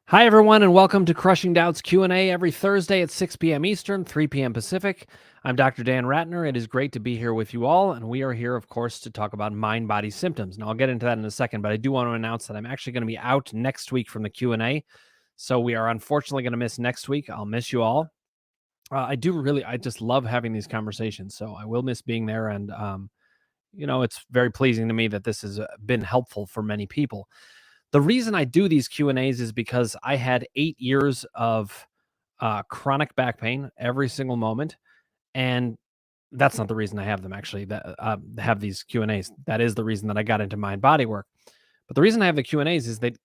Hi, everyone, and welcome to Crushing Doubts Q&A every Thursday at 6 p.m. Eastern, 3 p.m. Pacific. I'm Dr. Dan Ratner. It is great to be here with you all, and we are here, of course, to talk about mind-body symptoms. Now, I'll get into that in a second, but I do want to announce that I'm actually going to be out next week from the Q&A, so we are unfortunately going to miss next week. I'll miss you all. I just love having these conversations, so I will miss being there, and, it's very pleasing to me that this has been helpful for many people. The reason I do these Q&As is because I had 8 years of chronic back pain every single moment, and that's not the reason I have them actually, that have these Q&As. That is the reason that I got into mind body work. But the reason I have the Q&As is that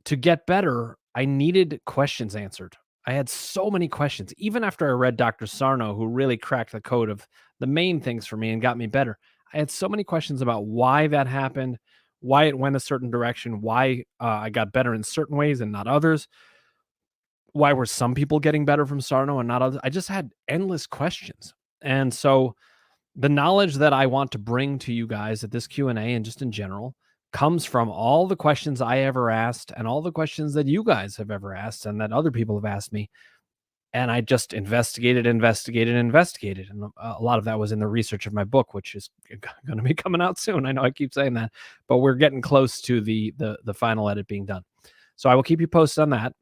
to get better, I needed questions answered. I had so many questions. Even after I read Dr. Sarno, who really cracked the code of the main things for me and got me better, I had so many questions about why that happened, why it went a certain direction, why I got better in certain ways and not others, why were some people getting better from Sarno and not others. I just had endless questions. And so the knowledge that I want to bring to you guys at this Q&A and just in general comes from all the questions I ever asked and all the questions that you guys have ever asked and that other people have asked me. And I just investigated. And a lot of that was in the research of my book, which is going to be coming out soon. I know I keep saying that, but we're getting close to the final edit being done. So I will keep you posted on that.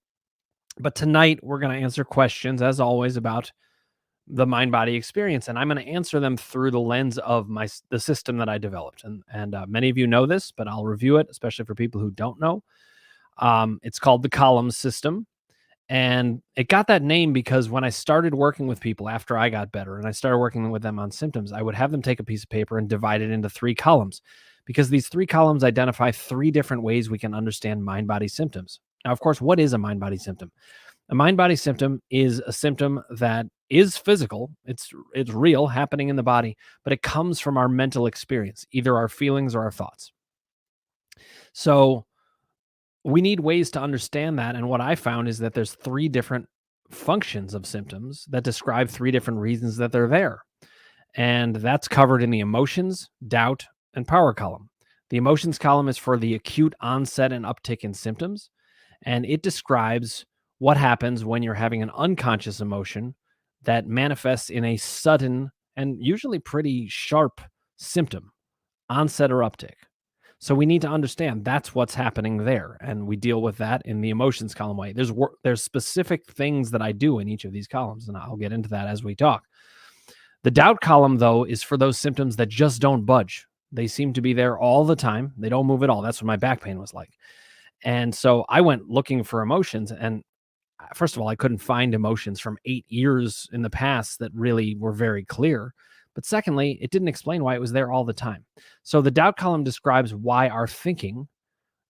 But tonight we're going to answer questions, as always, about the mind body experience, and I'm going to answer them through the lens of the system that I developed. And many of you know this, but I'll review it, especially for people who don't know. It's called the column system, and it got that name because when I started working with people after I got better and I started working with them on symptoms, I would have them take a piece of paper and divide it into 3 columns, because these 3 columns identify 3 different ways we can understand mind body symptoms. Now, of course, what is a mind body symptom? A mind body symptom is a symptom that is physical. It's real, happening in the body, but it comes from our mental experience, either our feelings or our thoughts. So we need ways to understand that. And what I found is that there's 3 different functions of symptoms that describe 3 different reasons that they're there. And that's covered in the emotions, doubt, and power column. The emotions column is for the acute onset and uptick in symptoms, and it describes what happens when you're having an unconscious emotion that manifests in a sudden and usually pretty sharp symptom, onset or uptick. So we need to understand that's what's happening there, and we deal with that in the emotions column way. There's specific things that I do in each of these columns, and I'll get into that as we talk. The doubt column, though, is for those symptoms that just don't budge. They seem to be there all the time. They don't move at all. That's what my back pain was like. And so I went looking for emotions, and first of all, I couldn't find emotions from 8 years in the past that really were very clear. But secondly, it didn't explain why it was there all the time. So the doubt column describes why our thinking,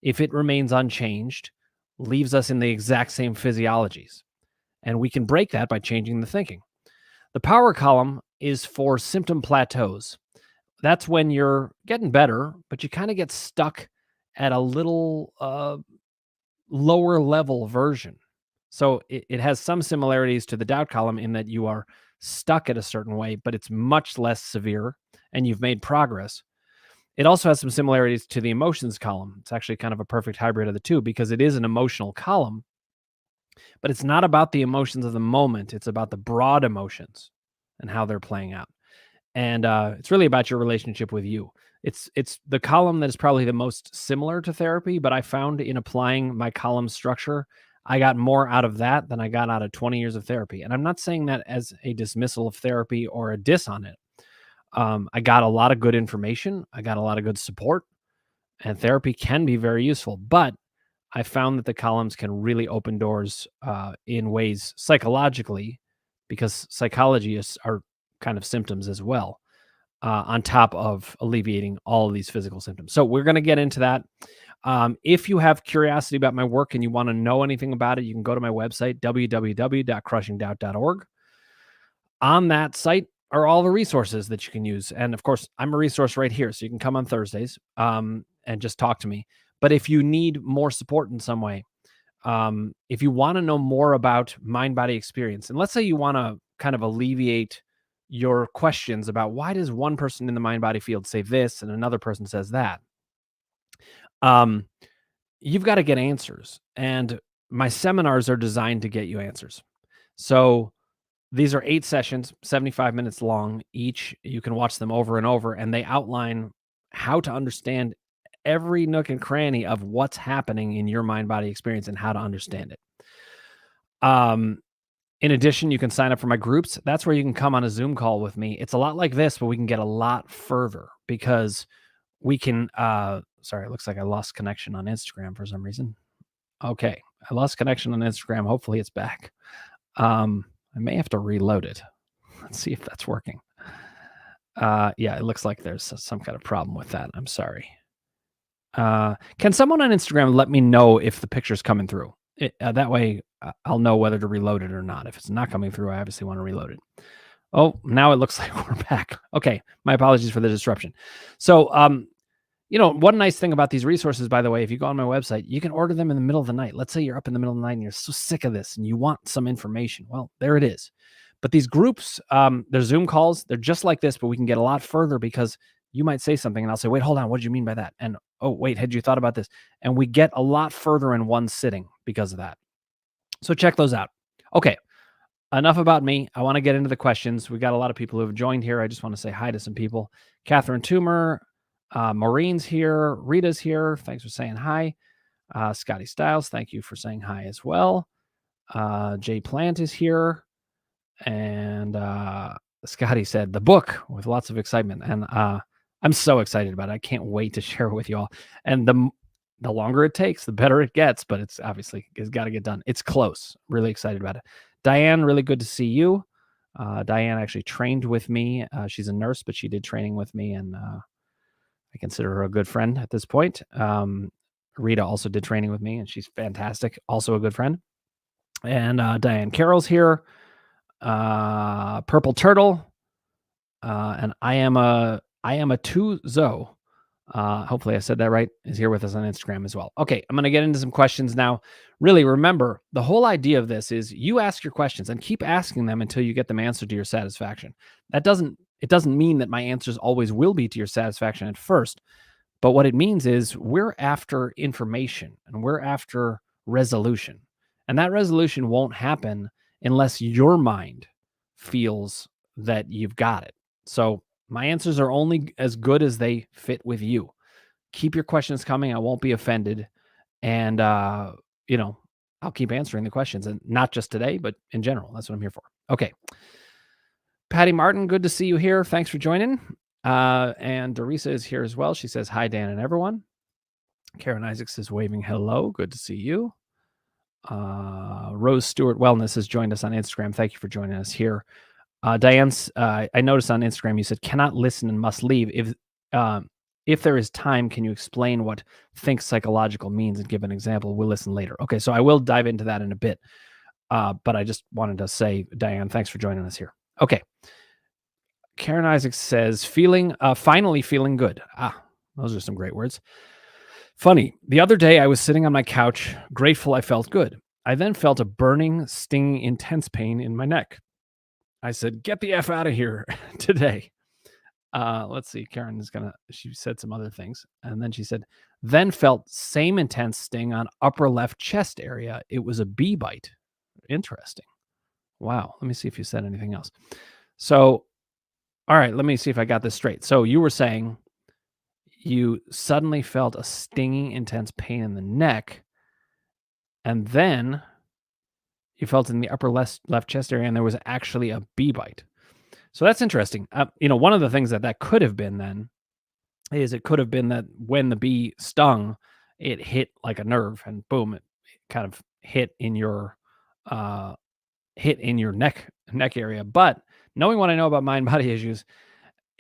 if it remains unchanged, leaves us in the exact same physiologies. And we can break that by changing the thinking. The power column is for symptom plateaus. That's when you're getting better, but you kind of get stuck at a little lower level version. So it has some similarities to the doubt column in that you are stuck at a certain way, but it's much less severe and you've made progress. It also has some similarities to the emotions column. It's actually kind of a perfect hybrid of the two because it is an emotional column, but it's not about the emotions of the moment. It's about the broad emotions and how they're playing out. And it's really about your relationship with you. It's the column that is probably the most similar to therapy, but I found in applying my column structure, I got more out of that than I got out of 20 years of therapy. And I'm not saying that as a dismissal of therapy or a diss on it. I got a lot of good information. I got a lot of good support, and therapy can be very useful. But I found that the columns can really open doors in ways psychologically, because psychologists are kind of symptoms as well, on top of alleviating all of these physical symptoms. So we're going to get into that. If you have curiosity about my work and you want to know anything about it, you can go to my website, www.crushingdoubt.org. On that site are all the resources that you can use. And of course, I'm a resource right here. So you can come on Thursdays and just talk to me. But if you need more support in some way, if you want to know more about mind-body experience, and let's say you want to kind of alleviate your questions about why does one person in the mind-body field say this and another person says that, you've got to get answers. And my seminars are designed to get you answers. So these are 8 sessions, 75 minutes long each. You can watch them over and over, and they outline how to understand every nook and cranny of what's happening in your mind-body experience and how to understand it. In addition, you can sign up for my groups. That's where you can come on a Zoom call with me. It's a lot like this, but we can get a lot further because we can, sorry, it looks like I lost connection on Instagram for some reason. Okay, I lost connection on Instagram. Hopefully it's back. I may have to reload it. Let's see if that's working. Yeah, it looks like there's some kind of problem with that. I'm sorry. Can someone on Instagram let me know if the picture's coming through? That way I'll know whether to reload it or not. If it's not coming through, I obviously want to reload it. Oh, now it looks like we're back. Okay, my apologies for the disruption. So, one nice thing about these resources, by the way, if you go on my website, you can order them in the middle of the night. Let's say you're up in the middle of the night and you're so sick of this and you want some information. Well, there it is. But these groups, they're Zoom calls. They're just like this, but we can get a lot further because you might say something and I'll say, wait, hold on. What did you mean by that? And, oh, wait, had you thought about this? And we get a lot further in one sitting because of that. So check those out. Okay. Enough about me. I want to get into the questions. We got a lot of people who have joined here. I just want to say hi to some people. Catherine Toomer, Maureen's here. Rita's here. Thanks for saying hi. Scotty Styles, thank you for saying hi as well. Jay Plant is here. And Scotty said the book with lots of excitement. And I'm so excited about it. I can't wait to share it with you all. And the longer it takes, the better it gets. But it's obviously got to get done. It's close. Really excited about it. Diane, really good to see you. Diane actually trained with me. She's a nurse, but she did training with me, and I consider her a good friend at this point. Rita also did training with me, and she's fantastic. Also a good friend. And Diane Carroll's here. Purple Turtle. And I am a Tuzo. Hopefully I said that right, is here with us on Instagram as well. Okay, I'm going to get into some questions now. Really, remember, the whole idea of this is you ask your questions and keep asking them until you get them answered to your satisfaction. It doesn't mean that my answers always will be to your satisfaction at first, but what it means is we're after information and we're after resolution. And that resolution won't happen unless your mind feels that you've got it. So my answers are only as good as they fit with you. Keep your questions coming. I won't be offended. And, I'll keep answering the questions, and not just today, but in general. That's what I'm here for. Okay. Patty Martin, good to see you here. Thanks for joining. And Dorisa is here as well. She says, hi, Dan and everyone. Karen Isaacs is waving hello. Good to see you. Rose Stewart Wellness has joined us on Instagram. Thank you for joining us here. Diane's, I noticed on Instagram you said cannot listen and must leave. If there is time, can you explain what think psychological means and give an example? We'll listen later. Okay, so I will dive into that in a bit. But I just wanted to say, Diane, thanks for joining us here. Okay. Karen Isaacs says, finally feeling good. Those are some great words. Funny, the other day I was sitting on my couch, grateful I felt good. I then felt a burning, stinging, intense pain in my neck. I said, get the F out of here today. Let's see. She said some other things. And then she said, then felt same intense sting on upper left chest area. It was a bee bite. Interesting. Wow. Let me see if you said anything else. So, all right, let me see if I got this straight. So you were saying you suddenly felt a stinging, intense pain in the neck, and then you felt in the upper left chest area, and there was actually a bee bite. So that's interesting. One of the things that could have been then is it could have been that when the bee stung, it hit like a nerve, and boom, it kind of hit in your neck area. But knowing what I know about mind-body issues,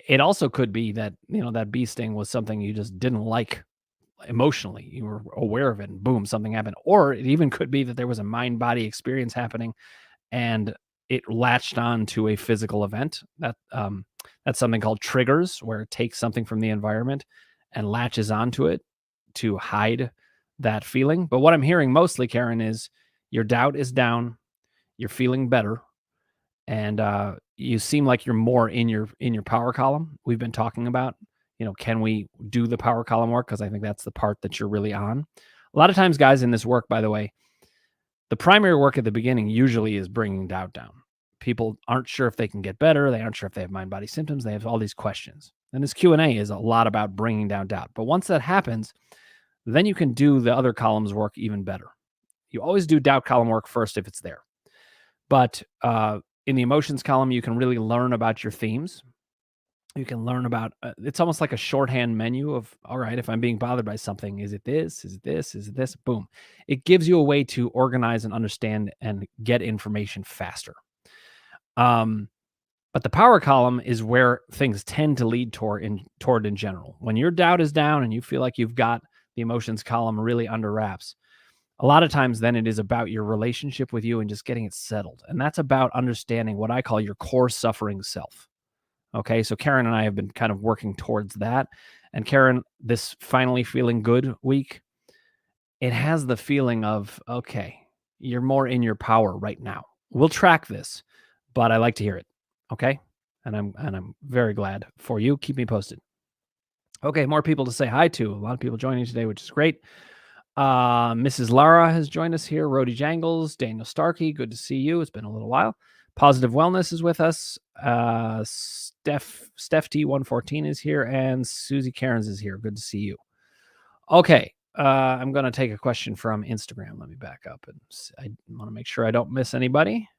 it also could be that, that bee sting was something you just didn't like emotionally. You were aware of it and boom, something happened. Or it even could be that there was a mind-body experience happening and it latched on to a physical event. That's something called triggers, where it takes something from the environment and latches onto it to hide that feeling. But what I'm hearing mostly, Karen, is your doubt is down, you're feeling better, and you seem like you're more in your power column. We've been talking about, can we do the power column work? Because I think that's the part that you're really on. A lot of times, guys, in this work, by the way, The primary work at the beginning usually is bringing doubt down. People aren't sure if they can get better. They aren't sure if they have mind-body symptoms. They have all these questions. And this Q&A is a lot about bringing down doubt. But once that happens, then you can do the other columns work even better. You always do doubt column work first if it's there. But in the emotions column, you can really learn about your themes. You can learn about it's almost like a shorthand menu of, all right, if I'm being bothered by something, is it this? Is it this? Is it this? Boom. It gives you a way to organize and understand and get information faster. But the power column is where things tend to lead toward in general. When your doubt is down and you feel like you've got the emotions column really under wraps, a lot of times then it is about your relationship with you and just getting it settled. And that's about understanding what I call your core suffering self. Okay, so Karen and I have been kind of working towards that. And Karen, this finally feeling good week, it has the feeling of, okay, you're more in your power right now. We'll track this, but I like to hear it. Okay? And I'm very glad for you. Keep me posted. Okay, more people to say hi to. A lot of people joining today, which is great. Mrs. Lara has joined us here. Rhodey Jangles, Daniel Starkey, good to see you. It's been a little while. Positive Wellness is with us. Steph T114 is here, and Susie Cairns is here. Good to see you. Okay, I'm going to take a question from Instagram. Let me back up, and I want to make sure I don't miss anybody.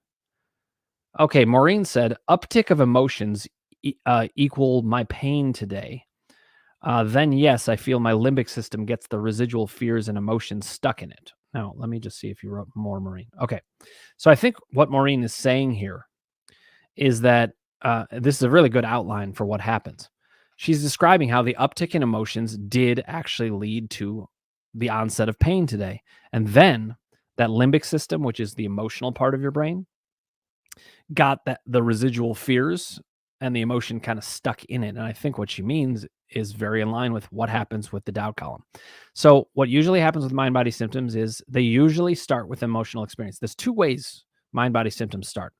Okay, Maureen said, uptick of emotions equal my pain today. Then yes, I feel my limbic system gets the residual fears and emotions stuck in it. Now, let me just see if you wrote more, Maureen. Okay. So I think what Maureen is saying here is that this is a really good outline for what happens. She's describing how the uptick in emotions did actually lead to the onset of pain today. And then that limbic system, which is the emotional part of your brain, got the residual fears and the emotion kind of stuck in it. And I think what she means is very in line with what happens with the doubt column. So what usually happens with mind-body symptoms is they usually start with emotional experience. There's two ways mind-body symptoms start.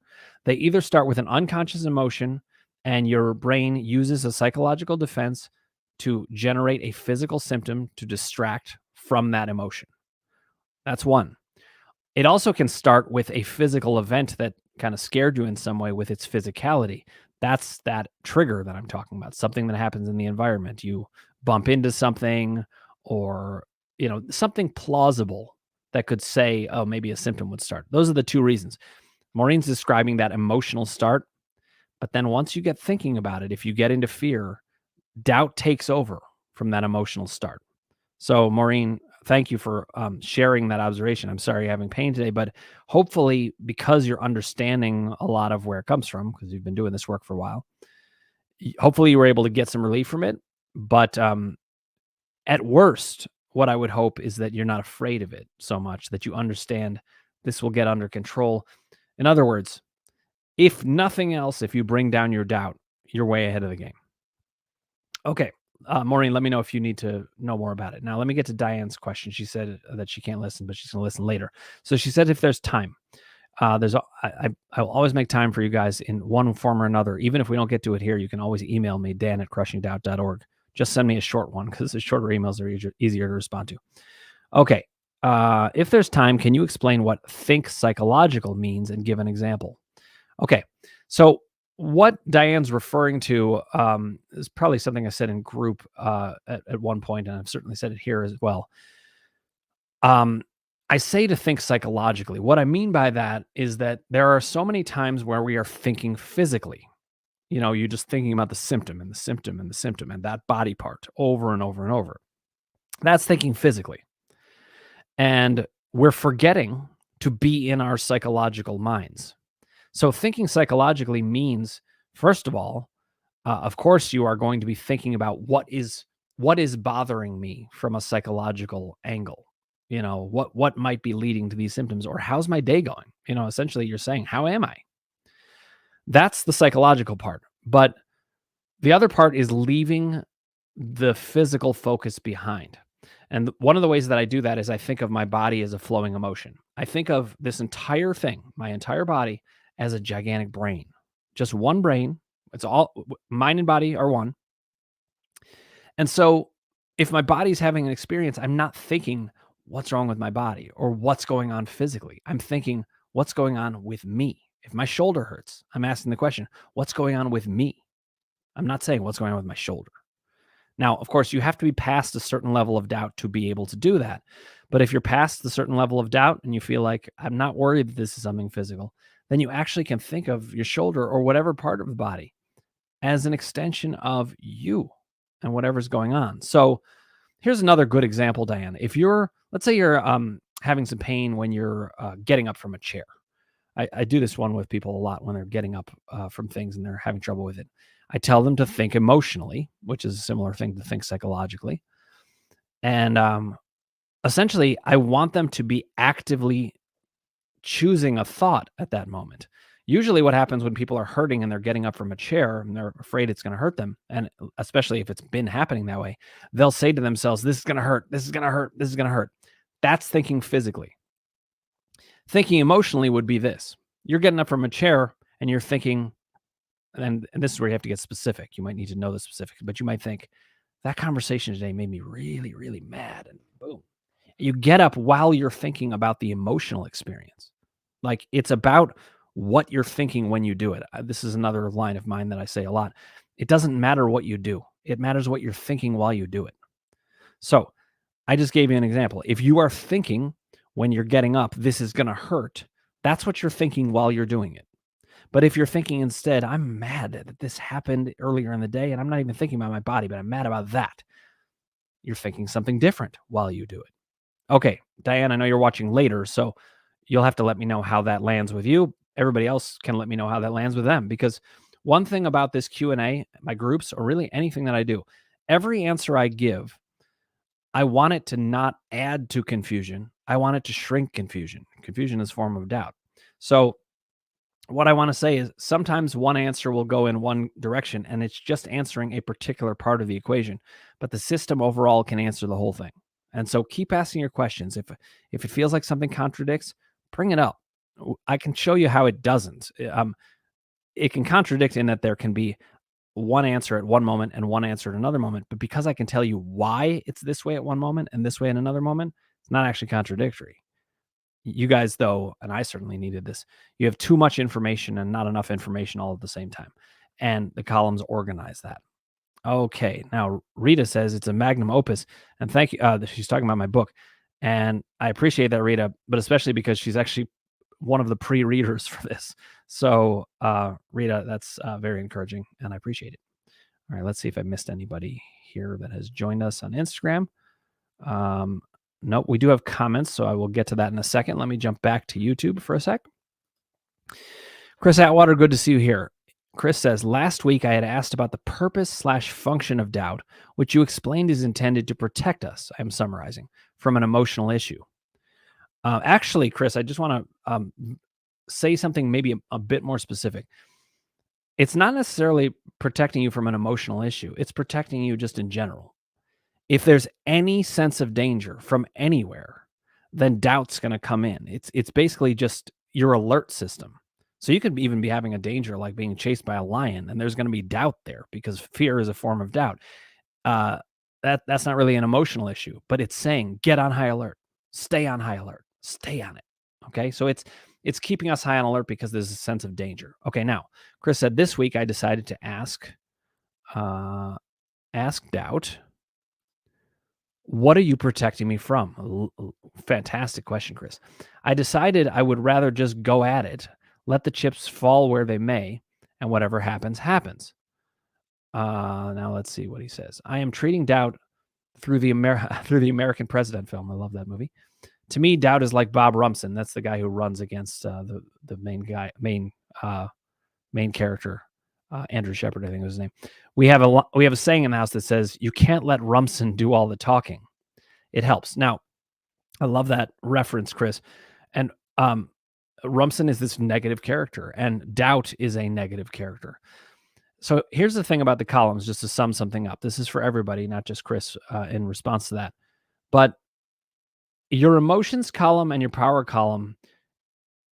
They either start with an unconscious emotion and your brain uses a psychological defense to generate a physical symptom to distract from that emotion. That's one. It also can start with a physical event that kind of scared you in some way with its physicality. That's that trigger that I'm talking about, something that happens in the environment. You bump into something or, something plausible that could say, oh, maybe a symptom would start. Those are the two reasons. Maureen's describing that emotional start. But then once you get thinking about it, if you get into fear, doubt takes over from that emotional start. So, Maureen, thank you for sharing that observation. I'm sorry you're having pain today, but hopefully, because you're understanding a lot of where it comes from, because you've been doing this work for a while, hopefully you were able to get some relief from it. But at worst, what I would hope is that you're not afraid of it so much that you understand this will get under control. In other words, if nothing else, if you bring down your doubt, you're way ahead of the game. Okay. Maureen, let me know if you need to know more about it. Now, let me get to Diane's question. She said that she can't listen, but she's going to listen later. So she said if there's time, I will always make time for you guys in one form or another. Even if we don't get to it here, you can always email me, dan@crushingdoubt.org. Just send me a short one because the shorter emails are easier to respond to. Okay. If there's time, can you explain what think psychological means and give an example? Okay. So what Diane's referring to is probably something I said in group at one point, and I've certainly said it here as well. I say to think psychologically. What I mean by that is that there are so many times where we are thinking physically. You're just thinking about the symptom and the symptom and the symptom and that body part over and over and over. That's thinking physically. And we're forgetting to be in our psychological minds. So thinking psychologically means, first of all, of course, you are going to be thinking about what is bothering me from a psychological angle. What might be leading to these symptoms, or how's my day going? Essentially, you're saying, how am I? That's the psychological part. But the other part is leaving the physical focus behind. And one of the ways that I do that is I think of my body as a flowing emotion. I think of this entire thing, my entire body, as a gigantic brain. Just one brain. It's all mind and body are one. And so if my body's having an experience, I'm not thinking, what's wrong with my body or what's going on physically. I'm thinking, what's going on with me? If my shoulder hurts, I'm asking the question, what's going on with me? I'm not saying what's going on with my shoulder. Now, of course, you have to be past a certain level of doubt to be able to do that. But if you're past the certain level of doubt and you feel like, I'm not worried that this is something physical, then you actually can think of your shoulder or whatever part of the body as an extension of you and whatever's going on. So here's another good example, Diane. If you're, let's say you're having some pain when you're getting up from a chair. I do this one with people a lot when they're getting up from things and they're having trouble with it. I tell them to think emotionally, which is a similar thing to think psychologically. And essentially, I want them to be actively choosing a thought at that moment. Usually what happens when people are hurting and they're getting up from a chair and they're afraid it's going to hurt them, and especially if it's been happening that way, they'll say to themselves, this is going to hurt, this is going to hurt, this is going to hurt. That's thinking physically. Thinking emotionally would be this. You're getting up from a chair and you're thinking, and this is where you have to get specific. You might need to know the specifics, but you might think, that conversation today made me really, really mad. And boom. You get up while you're thinking about the emotional experience. Like, it's about what you're thinking when you do it. This is another line of mine that I say a lot. It doesn't matter what you do. It matters what you're thinking while you do it. So I just gave you an example. If you are thinking when you're getting up, this is going to hurt, that's what you're thinking while you're doing it. But if you're thinking instead, I'm mad that this happened earlier in the day and I'm not even thinking about my body, but I'm mad about that, you're thinking something different while you do it. Okay, Diane, I know you're watching later, so you'll have to let me know how that lands with you. Everybody else can let me know how that lands with them, because one thing about this Q&A, my groups, or really anything that I do, every answer I give, I want it to not add to confusion. I want it to shrink confusion. Confusion is a form of doubt. So what I want to say is sometimes one answer will go in one direction and it's just answering a particular part of the equation, but the system overall can answer the whole thing. And so keep asking your questions. If it feels like something contradicts, bring it up. I can show you how it doesn't. It can contradict in that there can be one answer at one moment and one answer at another moment, but because I can tell you why it's this way at one moment and this way in another moment, it's not actually contradictory. You guys, though, and I certainly needed this, you have too much information and not enough information all at the same time. And the columns organize that. Okay, now Rita says it's a magnum opus. And thank you. She's talking about my book. And I appreciate that, Rita, but especially because she's actually one of the pre-readers for this. So, Rita, that's very encouraging, and I appreciate it. All right, let's see if I missed anybody here that has joined us on Instagram. Nope, we do have comments, so I will get to that in a second. Let me jump back to YouTube for a sec. Chris Atwater, good to see you here. Chris says, last week I had asked about the purpose/function of doubt, which you explained is intended to protect us, I'm summarizing, from an emotional issue. Actually, Chris, I just want to say something maybe a bit more specific. It's not necessarily protecting you from an emotional issue. It's protecting you just in general. If there's any sense of danger from anywhere, then doubt's going to come in. It's basically just your alert system. So you could even be having a danger like being chased by a lion, and there's going to be doubt there because fear is a form of doubt. That's not really an emotional issue, but it's saying get on high alert, stay on high alert, stay on it. Okay, so it's keeping us high on alert because there's a sense of danger. Okay, now Chris said this week I decided to ask doubt, what are you protecting me from? Fantastic question, Chris. I decided I would rather just go at it, let the chips fall where they may, and whatever happens, happens. Now let's see what he says. I am treating doubt through the American President film. I love that movie. To me, doubt is like Bob Rumson. That's the guy who runs against the main character, Andrew Shepard, I think was his name. We have a saying in the house that says, you can't let Rumson do all the talking. It helps. Now, I love that reference, Chris. And Rumson is this negative character, and doubt is a negative character. So here's the thing about the columns, just to sum something up. This is for everybody, not just Chris, in response to that. But your emotions column and your power column,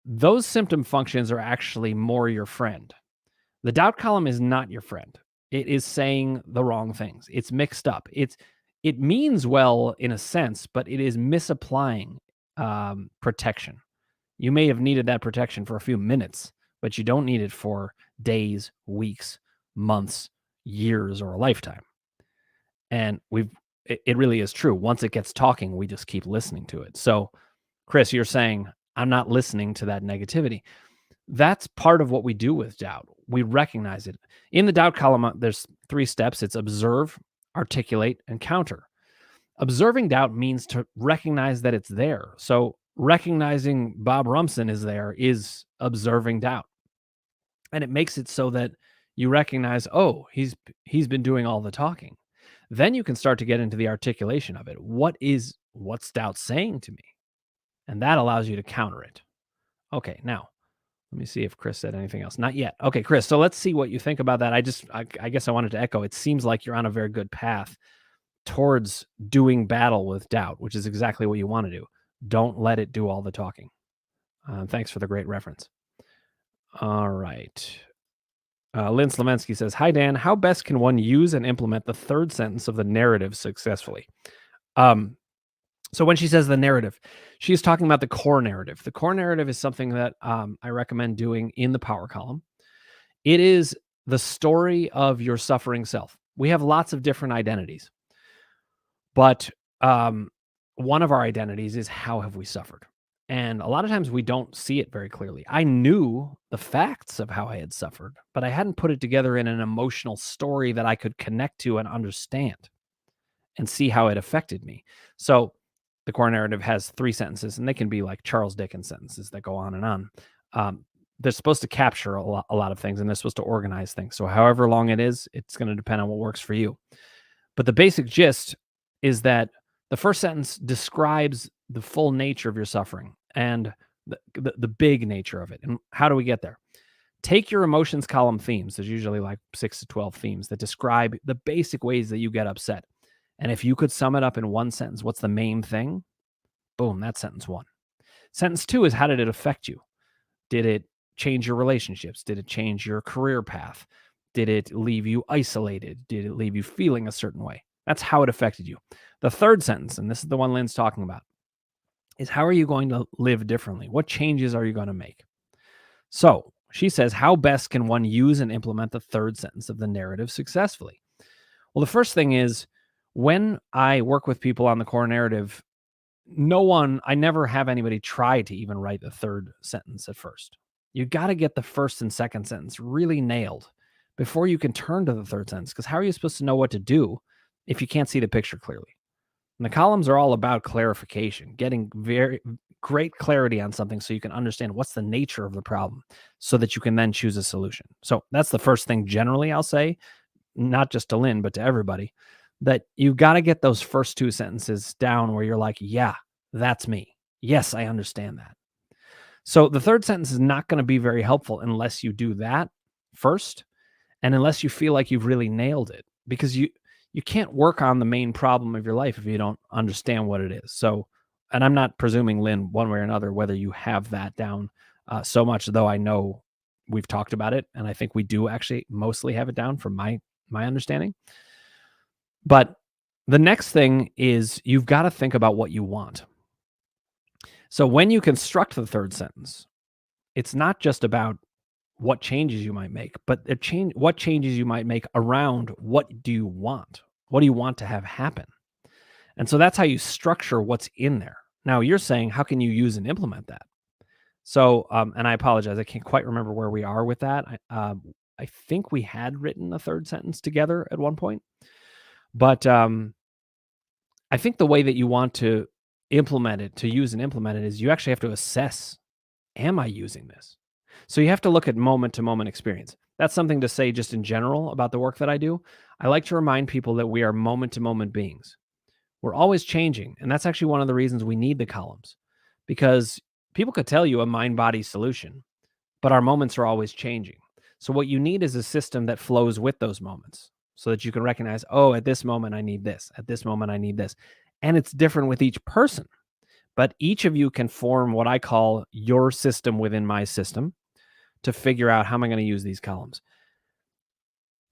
those symptom functions are actually more your friend. The doubt column is not your friend. It is saying the wrong things. It's mixed up. It means well in a sense, but it is misapplying protection. You may have needed that protection for a few minutes, but you don't need it for days, weeks, months, years, or a lifetime. And it really is true. Once it gets talking, we just keep listening to it. So, Chris, you're saying, I'm not listening to that negativity. That's part of what we do with doubt. We recognize it. In the doubt column, there's 3 steps. It's observe, articulate, and counter. Observing doubt means to recognize that it's there. So recognizing Bob Rumson is there is observing doubt. And it makes it so that you recognize, oh, he's been doing all the talking. Then you can start to get into the articulation of it. What's doubt saying to me? And that allows you to counter it. Okay, now let me see if Chris said anything else. Not yet. Okay, Chris. So let's see what you think about that. I guess I wanted to echo. It seems like you're on a very good path towards doing battle with doubt, which is exactly what you want to do. Don't let it do all the talking. Thanks for the great reference. All right. Lynn Slavensky says, "Hi, Dan. How best can one use and implement the third sentence of the narrative successfully?" So when she says the narrative, she's talking about the core narrative. The core narrative is something that I recommend doing in the power column. It is the story of your suffering self. We have lots of different identities, but one of our identities is how have we suffered? And a lot of times we don't see it very clearly. I knew the facts of how I had suffered, but I hadn't put it together in an emotional story that I could connect to and understand and see how it affected me. So the core narrative has 3 sentences, and they can be like Charles Dickens sentences that go on and on. They're supposed to capture a lot of things, and they're supposed to organize things. So however long it is, it's going to depend on what works for you. But the basic gist is that the first sentence describes the full nature of your suffering and the big nature of it. And how do we get there? Take your emotions column themes. There's usually like 6 to 12 themes that describe the basic ways that you get upset. And if you could sum it up in one sentence, what's the main thing? Boom, that's sentence 1. Sentence 2 is, how did it affect you? Did it change your relationships? Did it change your career path? Did it leave you isolated? Did it leave you feeling a certain way? That's how it affected you. The third sentence, and this is the one Lynn's talking about, is how are you going to live differently? What changes are you going to make? So she says, how best can one use and implement the third sentence of the narrative successfully? Well, the first thing is, when I work with people on the core narrative, I never have anybody try to even write the third sentence at first. You got to get the first and second sentence really nailed before you can turn to the third sentence, because how are you supposed to know what to do if you can't see the picture clearly? And the columns are all about clarification, getting very great clarity on something so you can understand what's the nature of the problem so that you can then choose a solution. So that's the first thing generally I'll say, not just to Lynn, but to everybody, that you got to get those first 2 sentences down where you're like, yeah, that's me. Yes, I understand that. So the third sentence is not going to be very helpful unless you do that first, and unless you feel like you've really nailed it, because you can't work on the main problem of your life if you don't understand what it is. So, and I'm not presuming, Lynn, one way or another, whether you have that down so much, though I know we've talked about it, and I think we do actually mostly have it down from my understanding. But the next thing is you've got to think about what you want. So when you construct the third sentence, it's not just about what changes you might make, but what changes you might make around what do you want? What do you want to have happen? And so that's how you structure what's in there. Now you're saying, how can you use and implement that? So, and I apologize, I can't quite remember where we are with that. I think we had written a third sentence together at one point, but I think the way that you want to implement it, to use and implement it, is you actually have to assess, am I using this? So you have to look at moment to moment experience. That's something to say just in general about the work that I do. I like to remind people that we are moment to moment beings. We're always changing. And that's actually one of the reasons we need the columns, because people could tell you a mind body solution, but our moments are always changing. So what you need is a system that flows with those moments so that you can recognize, oh, at this moment, I need this. At this moment, I need this. And it's different with each person, but each of you can form what I call your system within my system to figure out how am I going to use these columns.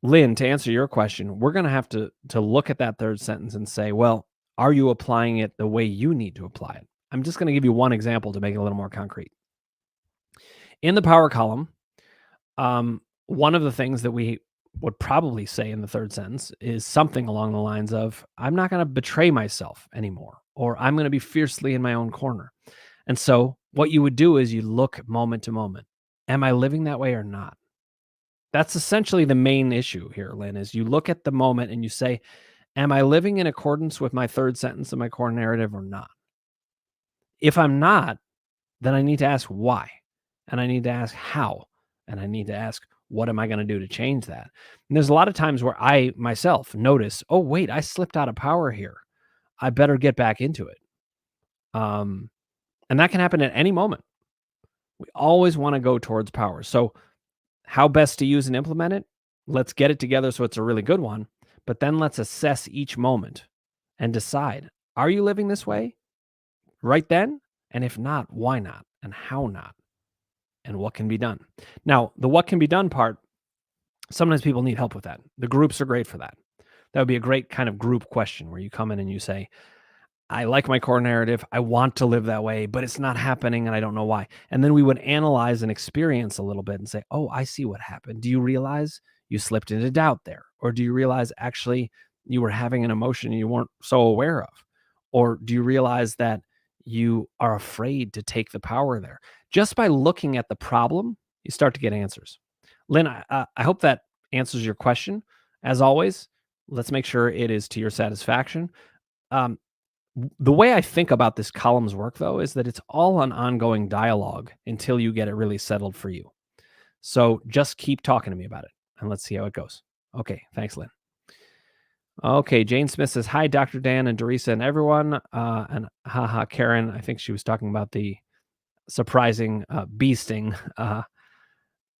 Lynn, to answer your question, we're going to have to look at that third sentence and say, well, are you applying it the way you need to apply it? I'm just going to give you one example to make it a little more concrete. In the power column, one of the things that we would probably say in the third sentence is something along the lines of, I'm not going to betray myself anymore, or I'm going to be fiercely in my own corner. And so what you would do is you look moment to moment. Am I living that way or not? That's essentially the main issue here, Lynn, is you look at the moment and you say, am I living in accordance with my third sentence of my core narrative or not? If I'm not, then I need to ask why. And I need to ask how. And I need to ask, what am I going to do to change that? And there's a lot of times where I myself notice, oh, wait, I slipped out of power here. I better get back into it. And that can happen at any moment. We always want to go towards power. So how best to use and implement it? Let's get it together so it's a really good one. But then let's assess each moment and decide, are you living this way right then? And if not, why not? And how not? And what can be done? Now, the what can be done part, sometimes people need help with that. The groups are great for that. That would be a great kind of group question where you come in and you say, I like my core narrative. I want to live that way, but it's not happening and I don't know why. And then we would analyze and experience a little bit and say, oh, I see what happened. Do you realize you slipped into doubt there? Or do you realize actually you were having an emotion you weren't so aware of? Or do you realize that you are afraid to take the power there? Just by looking at the problem, you start to get answers. Lynn, I hope that answers your question. As always, let's make sure it is to your satisfaction. Um, the way I think about this column's work, though, is that it's all an ongoing dialogue until you get it really settled for you. So just keep talking to me about it, and let's see how it goes. Okay, thanks, Lynn. Okay, Jane Smith says, hi, Dr. Dan and Dorisa and everyone. And haha, Karen, I think she was talking about the surprising bee sting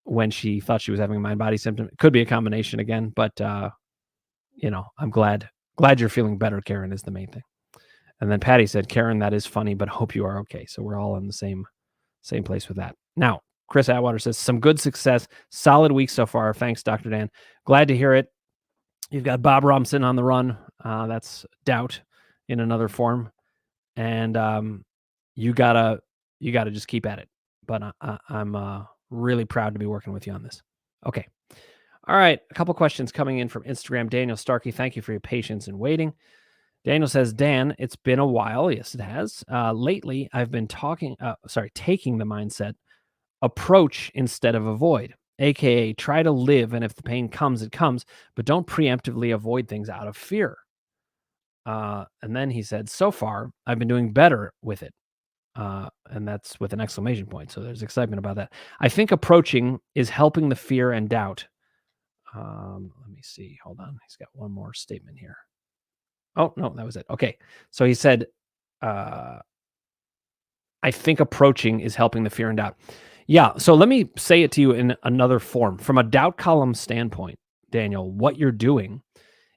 when she thought she was having a mind-body symptom. It could be a combination again, but, I'm glad you're feeling better, Karen, is the main thing. And then Patty said, Karen, that is funny, but hope you are okay. So we're all in the same place with that. Now, Chris Atwater says, some good success, solid week so far. Thanks, Dr. Dan. Glad to hear it. You've got Bob Romson on the run. That's doubt in another form. And you gotta just keep at it. But I'm really proud to be working with you on this. Okay. All right. A couple questions coming in from Instagram. Daniel Starkey, thank you for your patience and waiting. Daniel says, Dan, it's been a while. Yes, it has. Lately, I've been taking the mindset approach instead of avoid, aka try to live, and if the pain comes, it comes, but don't preemptively avoid things out of fear. And then he said, so far, I've been doing better with it. And that's with an exclamation point. So there's excitement about that. I think approaching is helping the fear and doubt. Let me see. Hold on. He's got one more statement here. Oh, no, that was it. Okay. So he said, I think approaching is helping the fear and doubt. Yeah. So let me say it to you in another form. From a doubt column standpoint, Daniel, what you're doing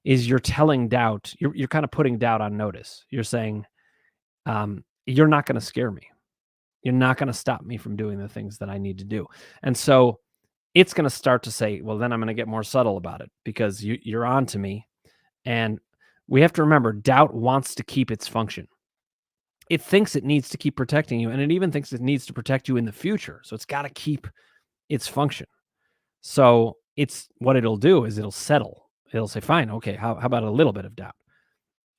is you're telling doubt, you're kind of putting doubt on notice. You're saying, you're not going to scare me. You're not going to stop me from doing the things that I need to do. And so it's going to start to say, well, then I'm going to get more subtle about it because you're on to me. And we have to remember, doubt wants to keep its function. It thinks it needs to keep protecting you, and it even thinks it needs to protect you in the future. So it's got to keep its function. So it's what it'll do is it'll settle. It'll say, fine, okay, how about a little bit of doubt?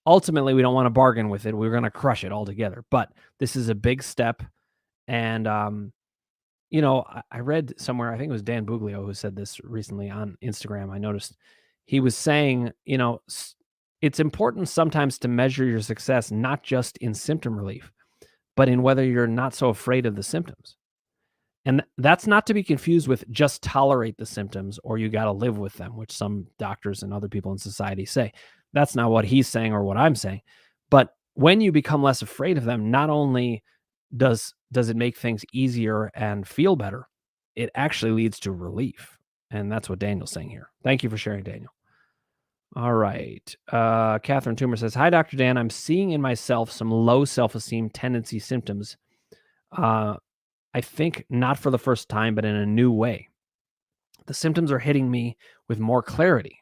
Ultimately, we don't want to bargain with it. We're going to crush it altogether. But this is a big step. And, I read somewhere, I think it was Dan Buglio who said this recently on Instagram. I noticed he was saying, it's important sometimes to measure your success, not just in symptom relief, but in whether you're not so afraid of the symptoms. And that's not to be confused with just tolerate the symptoms or you got to live with them, which some doctors and other people in society say. That's not what he's saying or what I'm saying. But when you become less afraid of them, not only does it make things easier and feel better, it actually leads to relief. And that's what Daniel's saying here. Thank you for sharing, Daniel. All right. Catherine Toomer says, hi, Dr. Dan. I'm seeing in myself some low self-esteem tendency symptoms. I think not for the first time, but in a new way. The symptoms are hitting me with more clarity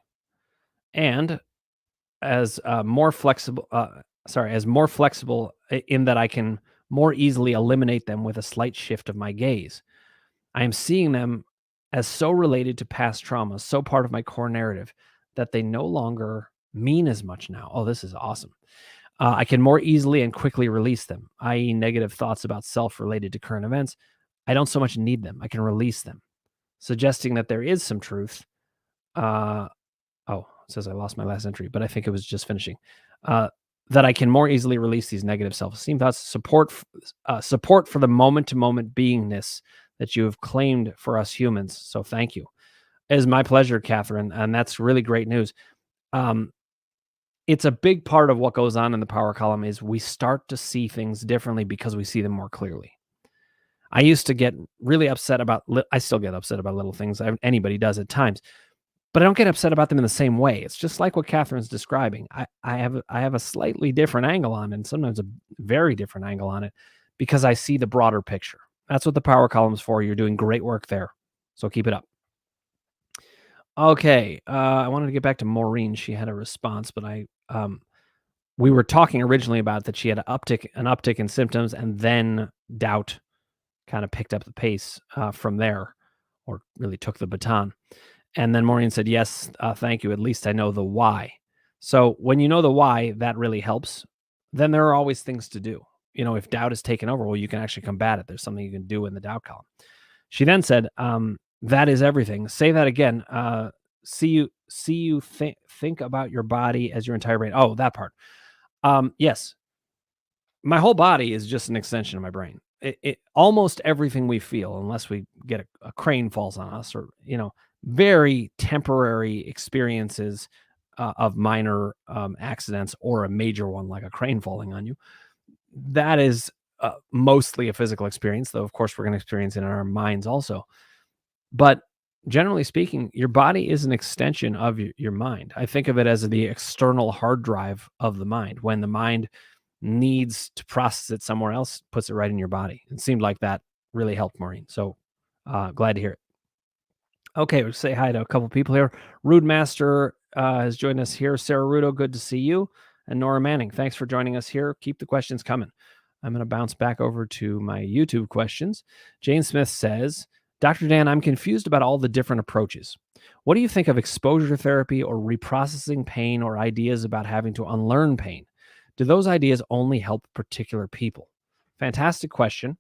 and as more flexible in that I can more easily eliminate them with a slight shift of my gaze. I am seeing them as so related to past trauma, so part of my core narrative that they no longer mean as much now. Oh, this is awesome. I can more easily and quickly release them, i.e., negative thoughts about self related to current events. I don't so much need them. I can release them, suggesting that there is some truth. Uh, oh, it says I lost my last entry, but I think it was just finishing. Uh, that I can more easily release these negative self-esteem thoughts, support for the moment-to-moment beingness that you have claimed for us humans. So thank you. It is my pleasure, Catherine, and that's really great news. Um, it's a big part of what goes on in the power column is we start to see things differently because we see them more clearly. I used to get really upset about, I still get upset about little things. Anybody does at times, but I don't get upset about them in the same way. It's just like what Catherine's describing. I have a slightly different angle on it, and sometimes a very different angle on it, because I see the broader picture. That's what the power column's for. You're doing great work there, so keep it up. Okay, I wanted to get back to Maureen. She had a response, but we were talking originally about that she had an uptick in symptoms, and then doubt kind of picked up the pace from there, or really took the baton. And then Maureen said, yes, thank you. At least I know the why. So when you know the why, that really helps. Then there are always things to do. You know, if doubt is taken over, well, you can actually combat it. There's something you can do in the doubt column. She then said, that is everything. Say that again. Think about your body as your entire brain. Oh, that part. Yes. My whole body is just an extension of my brain. It almost everything we feel, unless we get a crane falls on us, or, very temporary experiences of minor accidents, or a major one like a crane falling on you. That is mostly a physical experience, though, of course, we're going to experience it in our minds also. But generally speaking, your body is an extension of your mind. I think of it as the external hard drive of the mind. When the mind needs to process it somewhere else, puts it right in your body. It seemed like that really helped Maureen. So glad to hear it. Okay, we'll say hi to a couple people here. Rude Master has joined us here. Sarah Rudo, good to see you. And Nora Manning, thanks for joining us here. Keep the questions coming. I'm going to bounce back over to my YouTube questions. Jane Smith says, Dr. Dan, I'm confused about all the different approaches. What do you think of exposure therapy or reprocessing pain, or ideas about having to unlearn pain? Do those ideas only help particular people? Fantastic question.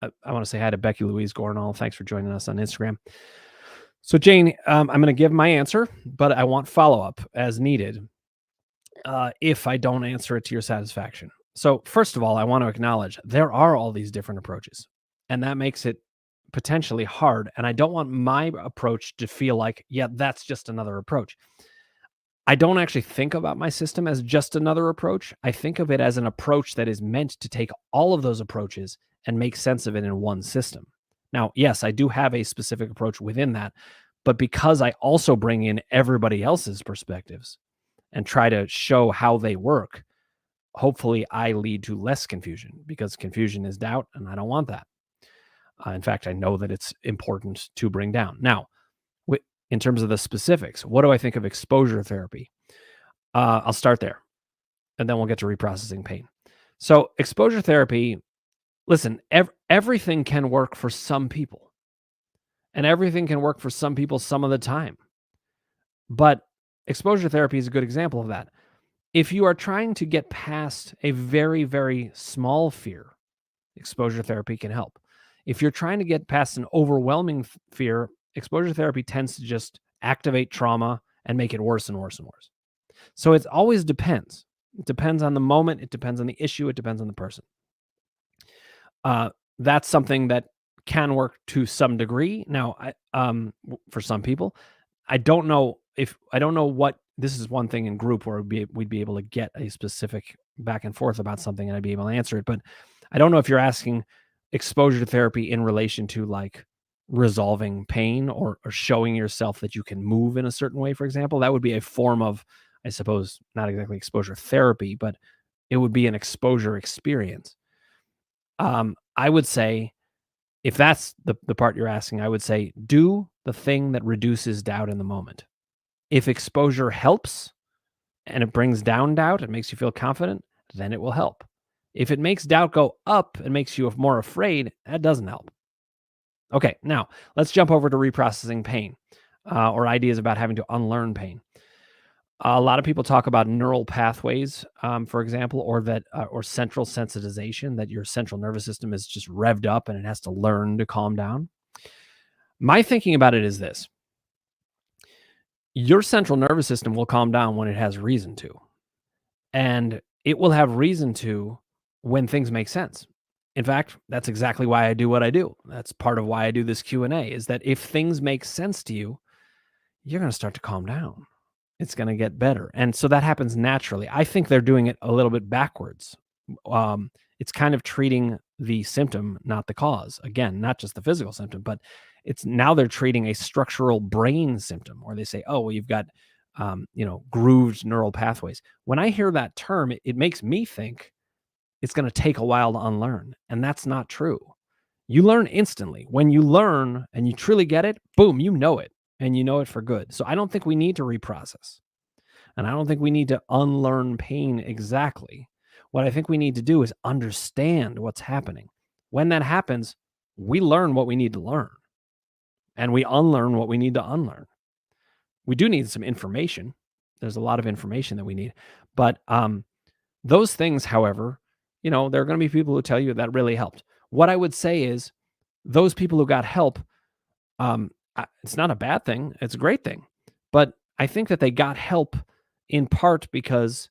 I want to say hi to Becky Louise Gornall. Thanks for joining us on Instagram. So, Jane, I'm going to give my answer, but I want follow-up as needed if I don't answer it to your satisfaction. So, first of all, I want to acknowledge there are all these different approaches, and that makes it potentially hard. And I don't want my approach to feel like, yeah, that's just another approach. I don't actually think about my system as just another approach. I think of it as an approach that is meant to take all of those approaches and make sense of it in one system. Now, yes, I do have a specific approach within that, but because I also bring in everybody else's perspectives and try to show how they work, hopefully I lead to less confusion, because confusion is doubt, and I don't want that. In fact, I know that it's important to bring down. Now, in terms of the specifics, what do I think of exposure therapy? I'll start there, and then we'll get to reprocessing pain. So exposure therapy, listen, everything can work for some people, and everything can work for some people some of the time. But exposure therapy is a good example of that. If you are trying to get past a very, very small fear, exposure therapy can help. If you're trying to get past an overwhelming fear, exposure therapy tends to just activate trauma and make it worse and worse and worse. So it always depends. It depends on the moment. It depends on the issue. It depends on the person. That's something that can work to some degree. Now, for some people, I don't know what, this is one thing in group where we'd be able to get a specific back and forth about something and I'd be able to answer it. But I don't know if you're asking exposure therapy in relation to like resolving pain, or showing yourself that you can move in a certain way, for example. That would be a form of, I suppose, not exactly exposure therapy, but it would be an exposure experience. I would say If that's the part you're asking, I would say do the thing that reduces doubt in the moment. If exposure helps and it brings down doubt, it makes you feel confident, then it will help. If it makes doubt go up and makes you more afraid, that doesn't help. Okay, now let's jump over to reprocessing pain or ideas about having to unlearn pain. A lot of people talk about neural pathways, for example, or that, or central sensitization, that your central nervous system is just revved up and it has to learn to calm down. My thinking about it is this: your central nervous system will calm down when it has reason to, and it will have reason to when things make sense. In fact, that's exactly why I do what I do. That's part of why I do this Q&A, is that if things make sense to you, you're going to start to calm down. It's going to get better. And so that happens naturally. I think they're doing it a little bit backwards. It's kind of treating the symptom, not the cause. Again, not just the physical symptom, but it's now they're treating a structural brain symptom, or they say, oh, well, you've got, grooved neural pathways. When I hear that term, it makes me think it's going to take a while to unlearn. And that's not true. You learn instantly. When you learn and you truly get it, boom, you know it, and you know it for good. So I don't think we need to reprocess. And I don't think we need to unlearn pain exactly. What I think we need to do is understand what's happening. When that happens, we learn what we need to learn, and we unlearn what we need to unlearn. We do need some information. There's a lot of information that we need. But those things, however, there are going to be people who tell you that really helped. What I would say is those people who got help, it's not a bad thing. It's a great thing. But I think that they got help in part because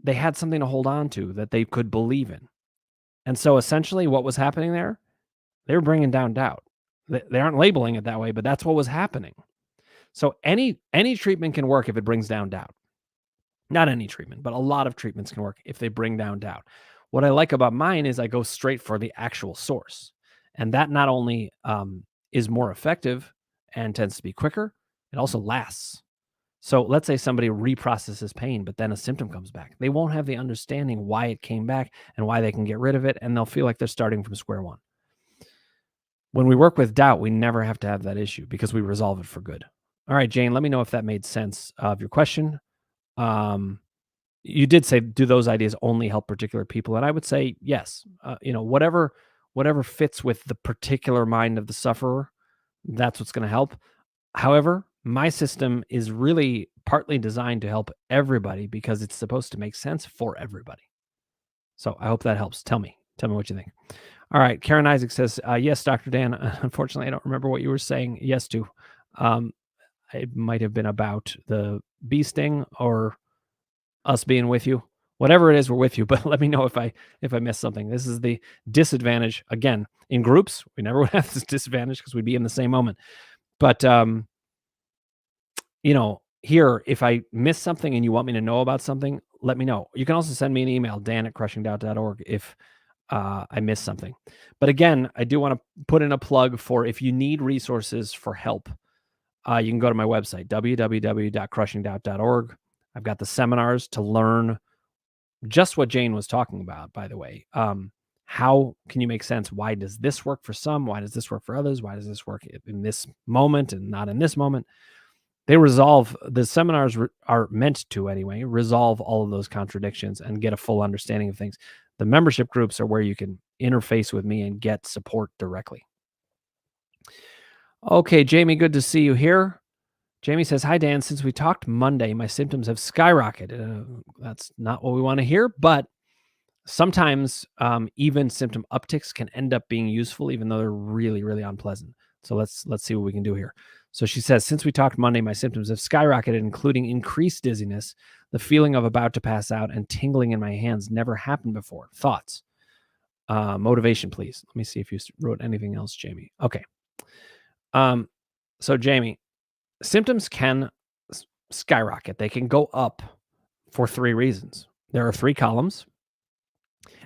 they had something to hold on to that they could believe in. And so essentially what was happening there, they were bringing down doubt. They aren't labeling it that way, but that's what was happening. So any treatment can work if it brings down doubt. Not any treatment, but a lot of treatments can work if they bring down doubt. What I like about mine is I go straight for the actual source. And that not only is more effective and tends to be quicker, it also lasts. So let's say somebody reprocesses pain, but then a symptom comes back. They won't have the understanding why it came back and why they can get rid of it, and they'll feel like they're starting from square one. When we work with doubt, we never have to have that issue because we resolve it for good. All right, Jane, let me know if that made sense of your question. You did say, do those ideas only help particular people? And I would say yes. Whatever fits with the particular mind of the sufferer, that's what's going to help. However, my system is really partly designed to help everybody because it's supposed to make sense for everybody. So I hope that helps. Tell me what you think. All right. Karen Isaac says, yes, Dr. Dan. Unfortunately, I don't remember what you were saying yes to. It might have been about the bee sting or us being with you. Whatever it is, we're with you. But let me know if I missed something. This is the disadvantage. Again, in groups, we never would have this disadvantage because we'd be in the same moment. But here, if I miss something and you want me to know about something, let me know. You can also send me an email, dan@crushingdoubt.org, if I missed something. But again, I do want to put in a plug for if you need resources for help, you can go to my website, www.crushingdoubt.org. I've got the seminars to learn just what Jane was talking about, by the way. How can you make sense? Why does this work for some? Why does this work for others? Why does this work in this moment and not in this moment? The seminars are meant to, anyway, resolve all of those contradictions and get a full understanding of things. The membership groups are where you can interface with me and get support directly. Okay, Jamie, good to see you here. Jamie says, hi, Dan. Since we talked Monday, my symptoms have skyrocketed. That's not what we want to hear, but sometimes even symptom upticks can end up being useful, even though they're really, really unpleasant. So let's see what we can do here. So she says, since we talked Monday, my symptoms have skyrocketed, including increased dizziness, the feeling of about to pass out, and tingling in my hands never happened before. Thoughts? Motivation, please. Let me see if you wrote anything else, Jamie. Okay. So Jamie, symptoms can skyrocket. They can go up for 3 reasons. There are 3 columns,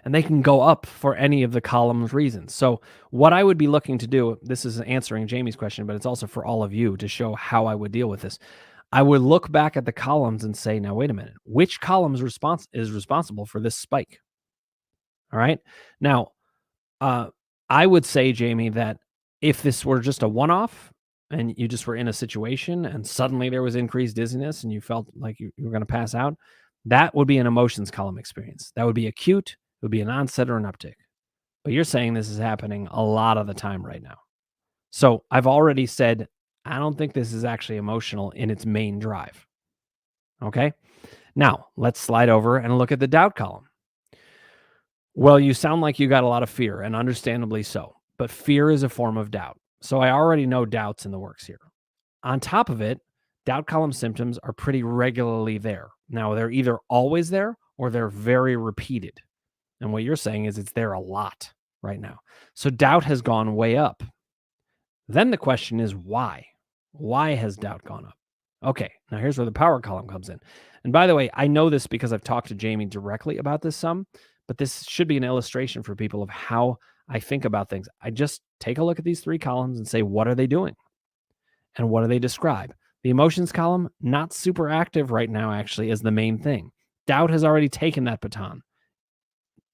and they can go up for any of the columns' reasons. So what I would be looking to do, this is answering Jamie's question, but it's also for all of you to show how I would deal with this. I would look back at the columns and say, now, wait a minute, which column is responsible for this spike? All right. Now, I would say, Jamie, that if this were just a one-off and you just were in a situation and suddenly there was increased dizziness and you felt like you were going to pass out, that would be an emotions column experience. That would be acute. It would be an onset or an uptick. But you're saying this is happening a lot of the time right now. So I've already said, I don't think this is actually emotional in its main drive. Okay. Now let's slide over and look at the doubt column. Well, you sound like you got a lot of fear, and understandably so. But fear is a form of doubt. So I already know doubt's in the works here. On top of it, doubt column symptoms are pretty regularly there. Now, they're either always there or they're very repeated. And what you're saying is it's there a lot right now. So doubt has gone way up. Then the question is why? Why has doubt gone up? Okay, now here's where the power column comes in. And by the way, I know this because I've talked to Jamie directly about this some, but this should be an illustration for people of how I think about things. I just take a look at these three columns and say, what are they doing? And what do they describe? The emotions column, not super active right now, actually, is the main thing. Doubt has already taken that baton.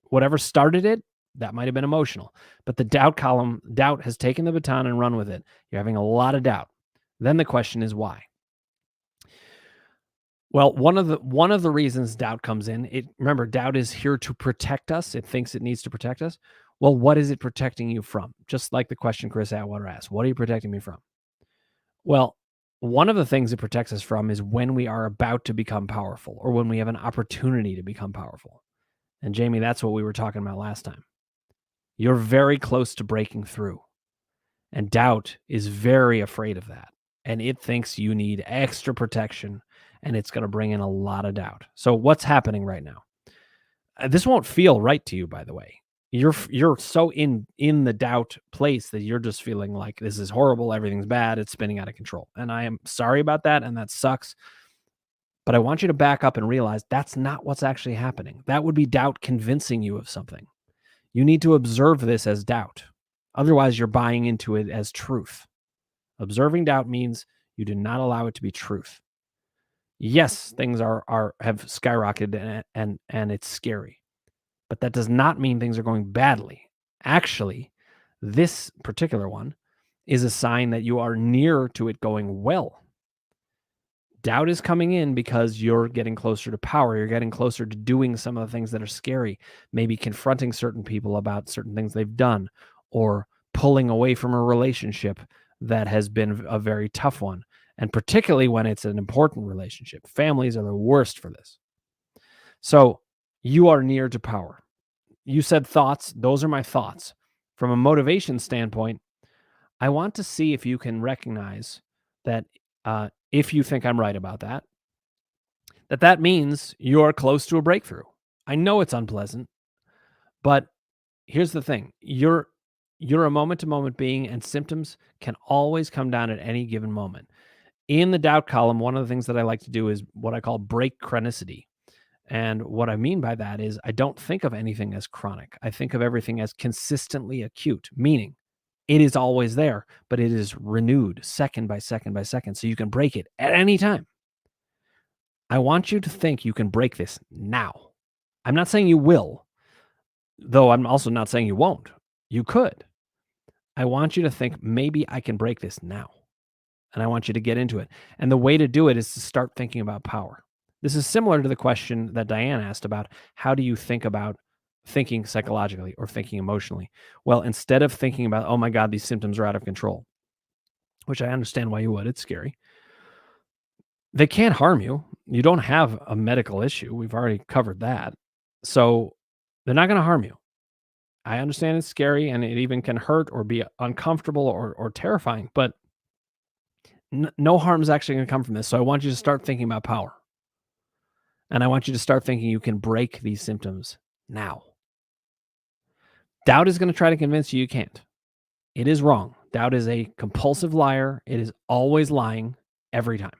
Whatever started it, that might have been emotional. But the doubt column, doubt has taken the baton and run with it. You're having a lot of doubt. Then the question is why? Well, one of the reasons doubt comes in, remember, doubt is here to protect us. It thinks it needs to protect us. Well, what is it protecting you from? Just like the question Chris Atwater asked, what are you protecting me from? Well, one of the things it protects us from is when we are about to become powerful or when we have an opportunity to become powerful. And Jamie, that's what we were talking about last time. You're very close to breaking through. And doubt is very afraid of that. And it thinks you need extra protection and it's going to bring in a lot of doubt. So what's happening right now? This won't feel right to you, by the way. You're so in the doubt place that you're just feeling like this is horrible, everything's bad, it's spinning out of control. And I am sorry about that, and that sucks. But I want you to back up and realize that's not what's actually happening. That would be doubt convincing you of something. You need to observe this as doubt. Otherwise, you're buying into it as truth. Observing doubt means you do not allow it to be truth. Yes, things have skyrocketed and it's scary. But that does not mean things are going badly. Actually, this particular one is a sign that you are near to it going well. Doubt is coming in because you're getting closer to power. You're getting closer to doing some of the things that are scary, maybe confronting certain people about certain things they've done, or pulling away from a relationship that has been a very tough one. And particularly when it's an important relationship. Families are the worst for this. So you are near to power. You said thoughts. Those are my thoughts. From a motivation standpoint, I want to see if you can recognize that if you think I'm right about that, that means you're close to a breakthrough. I know it's unpleasant, but here's the thing. You're a moment-to-moment being, and symptoms can always come down at any given moment. In the doubt column, one of the things that I like to do is what I call break chronicity. And what I mean by that is I don't think of anything as chronic. I think of everything as consistently acute, meaning it is always there, but it is renewed second by second by second. So you can break it at any time. I want you to think you can break this now. I'm not saying you will, though I'm also not saying you won't. You could. I want you to think maybe I can break this now. And I want you to get into it. And the way to do it is to start thinking about power. This is similar to the question that Diane asked about how do you think about thinking psychologically or thinking emotionally? Well, instead of thinking about, oh my God, these symptoms are out of control, which I understand why you would, it's scary. They can't harm you. You don't have a medical issue. We've already covered that. So they're not going to harm you. I understand it's scary and it even can hurt or be uncomfortable or terrifying, but no harm is actually going to come from this. So I want you to start thinking about power. And I want you to start thinking you can break these symptoms now. Doubt is going to try to convince you can't. It is wrong. Doubt is a compulsive liar. It is always lying every time.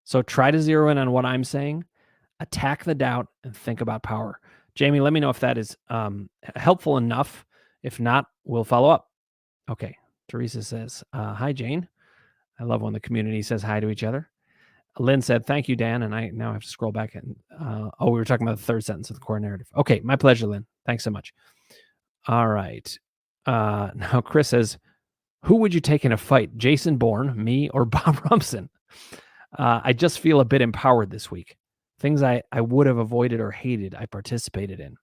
So try to zero in on what I'm saying, attack the doubt, and think about power. Jamie, let me know if that is helpful enough. If not, we'll follow up. Okay. Teresa says, hi, Jane. I love when the community says hi to each other. Lynn said, thank you, Dan. And I now have to scroll back. And we were talking about the third sentence of the core narrative. Okay. My pleasure, Lynn. Thanks so much. All right. Now Chris says, who would you take in a fight, Jason Bourne, me, or Bob Rumson? I just feel a bit empowered this week. Things I would have avoided or hated, I participated in.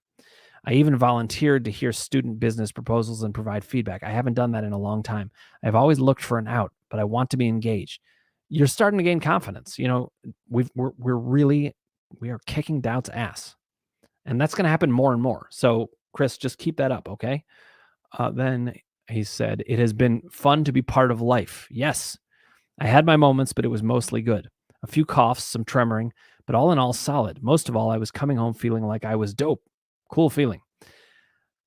I even volunteered to hear student business proposals and provide feedback. I haven't done that in a long time. I've always looked for an out, but I want to be engaged. You're starting to gain confidence. We are kicking doubt's ass, and that's going to happen more and more. So, Chris, just keep that up, okay? Then he said, "It has been fun to be part of life. Yes, I had my moments, but it was mostly good. A few coughs, some tremoring, but all in all, solid. Most of all, I was coming home feeling like I was dope. Cool feeling."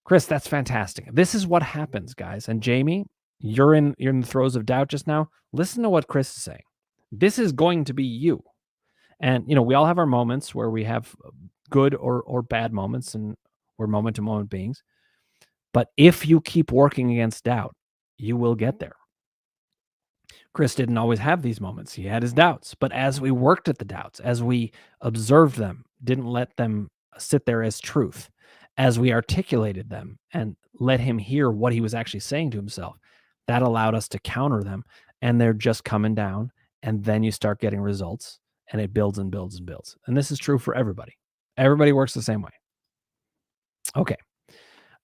Chris, that's fantastic. This is what happens, guys. And Jamie, you're in the throes of doubt just now. Listen to what Chris is saying. This is going to be you. And we all have our moments where we have good or bad moments, and we're moment to moment beings. But if you keep working against doubt, you will get there. Chris didn't always have these moments. He had his doubts. But as we worked at the doubts, as we observed them, didn't let them sit there as truth, as we articulated them and let him hear what he was actually saying to himself, that allowed us to counter them. And they're just coming down. And then you start getting results, and it builds and builds and builds. And this is true for everybody. Everybody works the same way. Okay.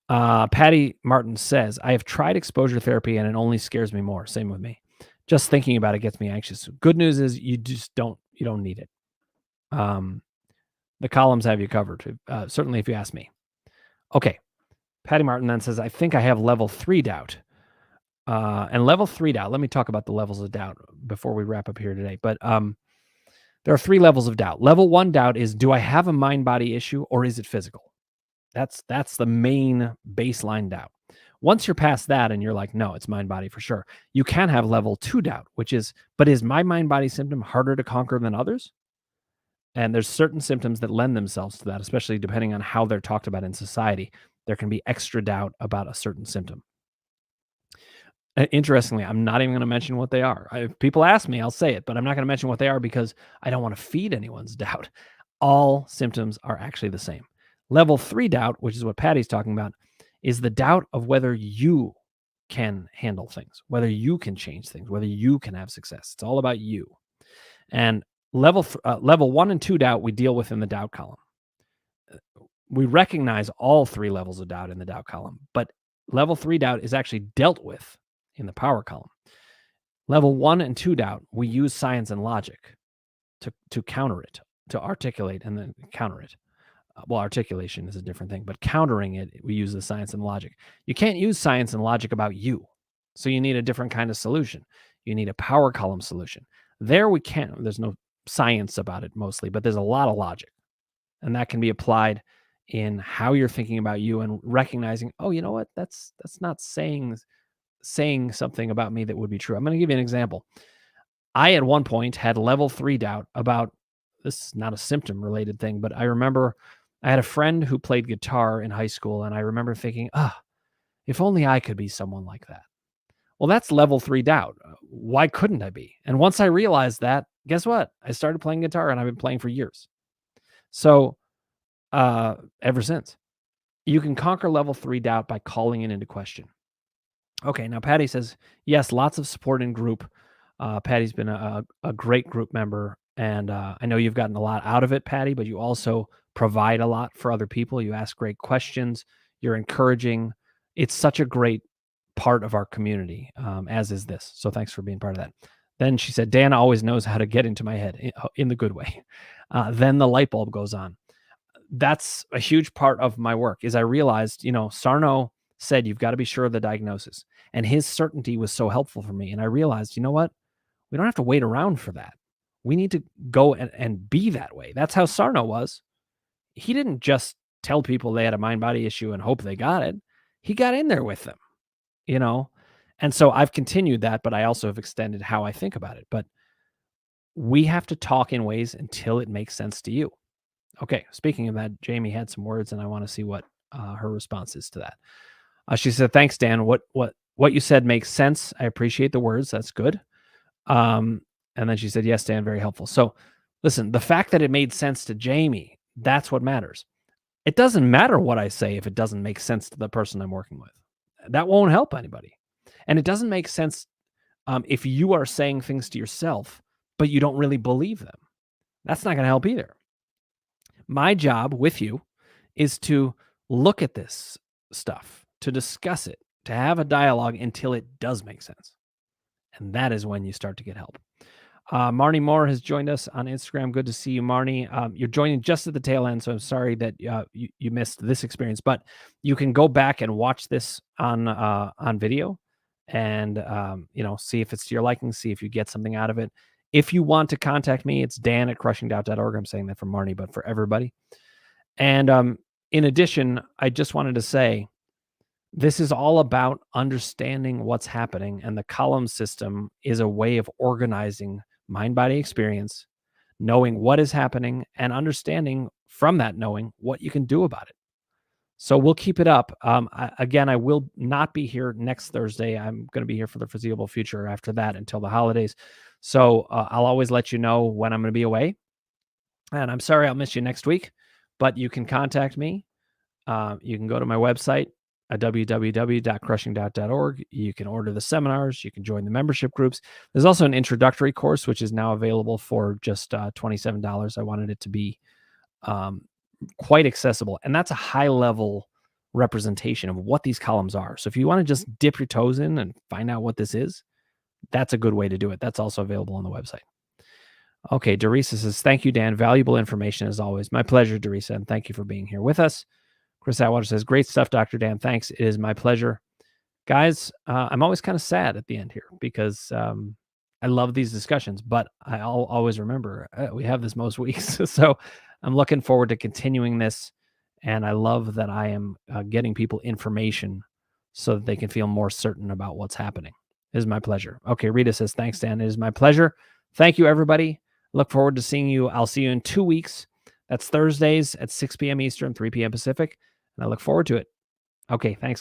Patty Martin says, I have tried exposure therapy and it only scares me more. Same with me. Just thinking about it gets me anxious. Good news is you don't need it. The columns have you covered, certainly if you ask me. Okay. Patty Martin then says, I think I have level 3 doubt. And level 3 doubt, let me talk about the levels of doubt before we wrap up here today. But there are 3 levels of doubt. Level 1 doubt is, do I have a mind-body issue or is it physical? That's the main baseline doubt. Once you're past that and you're like, no, it's mind-body for sure, you can have level 2 doubt, which is, but is my mind-body symptom harder to conquer than others? And there's certain symptoms that lend themselves to that, especially depending on how they're talked about in society. There can be extra doubt about a certain symptom. Interestingly, I'm not even going to mention what they are. If people ask me, I'll say it, but I'm not going to mention what they are because I don't want to feed anyone's doubt. All symptoms are actually the same. Level 3 doubt, which is what Patty's talking about, is the doubt of whether you can handle things, whether you can change things, whether you can have success. It's all about you. And level 1 and 2 doubt we deal with in the doubt column. We recognize all 3 levels of doubt in the doubt column, but level 3 doubt is actually dealt with in the power column. Level 1 and 2 doubt, we use science and logic to counter it, to articulate and then counter it. Well, articulation is a different thing, but countering it, we use the science and logic. You can't use science and logic about you. So you need a different kind of solution. You need a power column solution. There we can. There's no science about it mostly, but there's a lot of logic. And that can be applied in how you're thinking about you and recognizing, oh, you know what? That's not saying something about me that would be true. I'm going to give you an example. I, at one point, had level 3 doubt about, this is not a symptom related thing, but I remember I had a friend who played guitar in high school, and I remember thinking, if only I could be someone like that. Well, that's level 3 doubt. Why couldn't I be? And once I realized that, guess what? I started playing guitar, and I've been playing for years. So ever since. You can conquer level 3 doubt by calling it into question. Okay, now Patty says, yes, lots of support in group. Patty's been a great group member, and I know you've gotten a lot out of it, Patty, but you also provide a lot for other people. You ask great questions. You're encouraging. It's such a great part of our community, as is this. So thanks for being part of that. Then she said, Dan always knows how to get into my head in the good way. Then the light bulb goes on. That's a huge part of my work is I realized, Sarno said, you've got to be sure of the diagnosis. And his certainty was so helpful for me. And I realized, you know what? We don't have to wait around for that. We need to go and be that way. That's how Sarno was. He didn't just tell people they had a mind-body issue and hope they got it. He got in there with them, And so I've continued that, but I also have extended how I think about it. But we have to talk in ways until it makes sense to you. Okay, speaking of that, Jamie had some words, and I want to see what her response is to that. She said, thanks, Dan. What you said makes sense. I appreciate the words. That's good. And then she said, yes, Dan, very helpful. So listen, the fact that it made sense to Jamie, that's what matters. It doesn't matter what I say if it doesn't make sense to the person I'm working with. that won't help anybody. And it doesn't make sense if you are saying things to yourself, but you don't really believe them. That's not going to help either. My job with you is to look at this stuff, to discuss it, to have a dialogue until it does make sense. And that is when you start to get help. Marnie Moore has joined us on Instagram. Good to see you, Marnie. You're joining just at the tail end, so I'm sorry that you missed this experience. But you can go back and watch this on video, and see if it's to your liking, see if you get something out of it. If you want to contact me, it's dan@crushingdoubt.org. I'm saying that for Marnie, but for everybody. And in addition, I just wanted to say, this is all about understanding what's happening, and the column system is a way of organizing mind-body experience, knowing what is happening, and understanding from that knowing what you can do about it. So we'll keep it up. I will not be here next Thursday. I'm going to be here for the foreseeable future after that until the holidays. So I'll always let you know when I'm going to be away. And I'm sorry I'll miss you next week, but you can contact me. You can go to my website at www.crushingdoubt.org. You can order the seminars. You can join the membership groups. There's also an introductory course, which is now available for just $27. I wanted it to be quite accessible. And that's a high level representation of what these columns are. So if you want to just dip your toes in and find out what this is, that's a good way to do it. That's also available on the website. Okay, Dorisa says, thank you, Dan. Valuable information as always. My pleasure, Dorisa, and thank you for being here with us. Chris Atwater says, great stuff, Dr. Dan. Thanks. It is my pleasure. Guys, I'm always kind of sad at the end here because I love these discussions, but I'll always remember we have this most weeks. So I'm looking forward to continuing this. And I love that I am getting people information so that they can feel more certain about what's happening. It is my pleasure. Okay, Rita says, thanks, Dan. It is my pleasure. Thank you, everybody. Look forward to seeing you. I'll see you in 2 weeks. That's Thursdays at 6 p.m. Eastern, 3 p.m. Pacific. And I look forward to it. Okay, thanks.